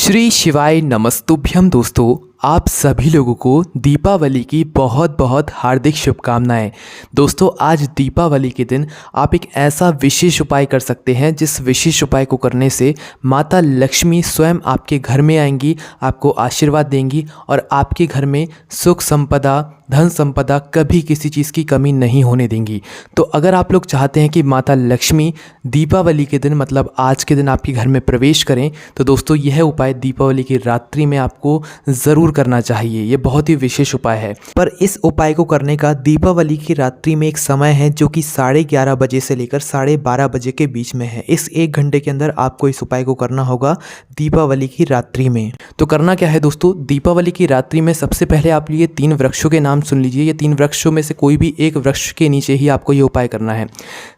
श्री शिवाय नमस्तुभ्यम। दोस्तों, आप सभी लोगों को दीपावली की बहुत बहुत हार्दिक शुभकामनाएं। दोस्तों, आज दीपावली के दिन आप एक ऐसा विशेष उपाय कर सकते हैं जिस विशेष उपाय को करने से माता लक्ष्मी स्वयं आपके घर में आएंगी, आपको आशीर्वाद देंगी और आपके घर में सुख संपदा, धन संपदा, कभी किसी चीज़ की कमी नहीं होने देंगी। तो अगर आप लोग चाहते हैं कि माता लक्ष्मी दीपावली के दिन मतलब आज के दिन आपके घर में प्रवेश करें, तो दोस्तों यह उपाय दीपावली की रात्रि में आपको ज़रूर करना चाहिए। ये बहुत ही विशेष उपाय है। पर इस उपाय को करने का दीपावली की रात्रि में एक समय है जो कि 11:30 बजे से लेकर 12:30 बजे के बीच में है। इस 1 घंटे के अंदर आपको इस उपाय को करना होगा दीपावली की रात्रि में। तो करना क्या है दोस्तों, दीपावली की रात्रि में सबसे पहले आप ये 3 वृक्षों के नाम सुन लीजिए। ये 3 वृक्षों में से कोई भी एक वृक्ष के नीचे ही आपको ये उपाय करना है।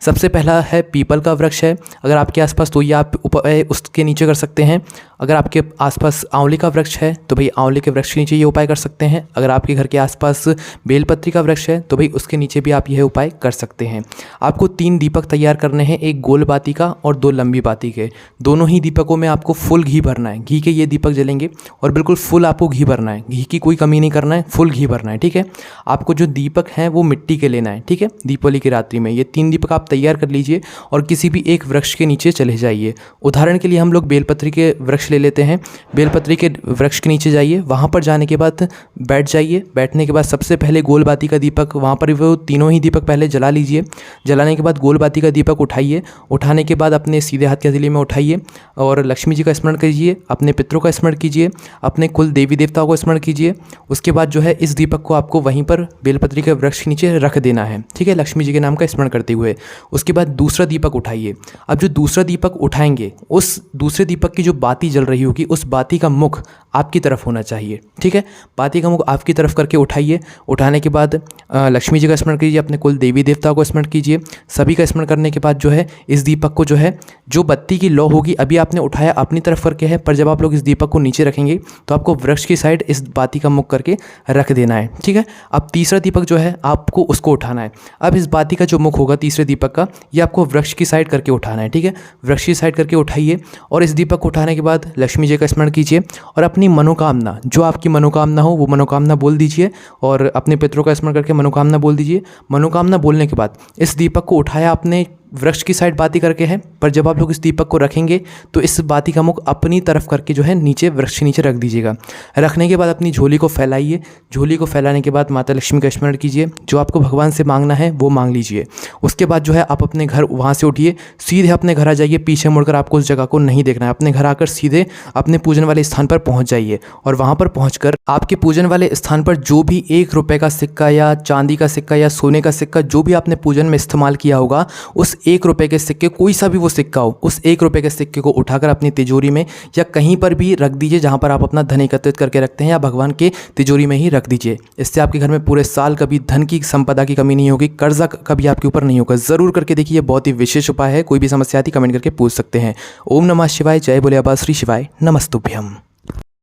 सबसे पहला है पीपल का वृक्ष है, अगर आपके आसपास तो ये आप उपाय उसके नीचे कर सकते हैं। अगर आपके आसपास आंवले का वृक्ष है तो भाई आंवले के वृक्ष के नीचे ये उपाय कर सकते हैं। अगर आपके घर के आसपास बेलपत्री का वृक्ष है तो भाई उसके नीचे भी आप यह उपाय कर सकते हैं। आपको 3 दीपक तैयार करने हैं, एक गोल बाती का और 2 लंबी बाती के। दोनों ही दीपकों में आपको फुल घी भरना है। घी के ये दीपक जलेंगे और बिल्कुल फुल आपको घी भरना है। घी की कोई कमी नहीं करना है, फुल घी भरना है, ठीक है। आपको जो दीपक हैं वो मिट्टी के लेना है, ठीक है। दीपावली की रात्रि में ये 3 दीपक आप तैयार कर लीजिए और किसी भी एक वृक्ष के नीचे चले जाइए। उदाहरण के लिए हम लोग बेलपत्री के वृक्ष ले लेते हैं। बेलपत्री के वृक्ष के नीचे जाइए, वहाँ पर जाने के बाद बैठ जाइए। बैठने के बाद सबसे पहले गोल बाती का दीपक, वहाँ पर वो तीनों ही दीपक पहले जला लीजिए। जलाने के बाद गोल बाती का दीपक उठाइए। उठाने के बाद अपने सीधे हाथ के हथेली में उठाइए और लक्ष्मी जी का स्मरण कीजिए, अपने पितरों का स्मरण कीजिए, अपने कुल देवी देवताओं को स्मरण कीजिए। उसके बाद जो है इस दीपक को आपको वहीं पर बेलपत्री के वृक्ष के नीचे रख देना है, ठीक है, लक्ष्मी जी के नाम का स्मरण करते हुए। उसके बाद दूसरा दीपक उठाइए। अब जो दूसरा दीपक उठाएंगे, उस दूसरे दीपक की जो बाती जल रही होगी उस बाती का मुख आपकी तरफ होना चाहिए, ठीक है। बाती का मुख आपकी तरफ करके उठाइए। उठाने के बाद लक्ष्मी जी का स्मरण कीजिए, अपने कुल देवी देवताओं को स्मरण कीजिए। सभी का स्मरण करने के बाद जो है इस दीपक को जो है जो बत्ती की लौ होगी, अभी आपने उठाया अपनी तरफ करके है, पर जब आप लोग इस दीपक को नीचे रखेंगे तो आपको वृक्ष की साइड इस बाती का मुख करके रख देना है, ठीक है। अब तीसरा दीपक जो है आपको उसको उठाना है। अब इस बाती का जो मुख होगा तीसरे दीपक का, ये आपको वृक्ष की साइड करके उठाना है, ठीक है। वृक्ष की साइड करके उठाइए और इस दीपक को उठाने के बाद लक्ष्मी जी का स्मरण कीजिए और अपनी मनोकामना, जो आपकी मनोकामना हो वो मनोकामना बोल दीजिए और अपने पितरों का स्मरण करके मनोकामना बोल दीजिए। मनोकामना बोलने के बाद इस दीपक को उठाया आपने वृक्ष की साइड बाती करके है, पर जब आप लोग इस दीपक को रखेंगे तो इस बाती का मुख अपनी तरफ करके जो है नीचे वृक्ष के नीचे रख दीजिएगा। रखने के बाद अपनी झोली को फैलाइए। झोली को फैलाने के बाद माता लक्ष्मी का स्मरण कीजिए। जो आपको भगवान से मांगना है वो मांग लीजिए। उसके बाद जो है आप अपने घर वहाँ से उठिए, सीधे अपने घर आ जाइए। पीछे मुड़कर आपको उस जगह को नहीं देखना है। अपने घर आकर सीधे अपने पूजन वाले स्थान पर पहुँच जाइए और वहाँ पर पहुँच आपके पूजन वाले स्थान पर जो भी 1 रुपये का सिक्का या चांदी का सिक्का या सोने का सिक्का जो भी आपने पूजन में इस्तेमाल किया होगा, उस 1 रुपये के सिक्के, कोई सा भी वो सिक्का हो, उस 1 रुपये के सिक्के को उठाकर अपनी तिजोरी में या कहीं पर भी रख दीजिए जहां पर आप अपना धन एकत्रित करके रखते हैं, या भगवान के तिजोरी में ही रख दीजिए। इससे आपके घर में पूरे साल कभी धन की संपदा की कमी नहीं होगी, कर्जा कभी आपके ऊपर नहीं होगा। जरूर करके देखिए, बहुत ही विशेष उपाय है। कोई भी समस्या आती कमेंट करके पूछ सकते हैं। ओम नमः शिवाय, जय बोले बाबा श्री शिवाय नमस्तुभ्यम।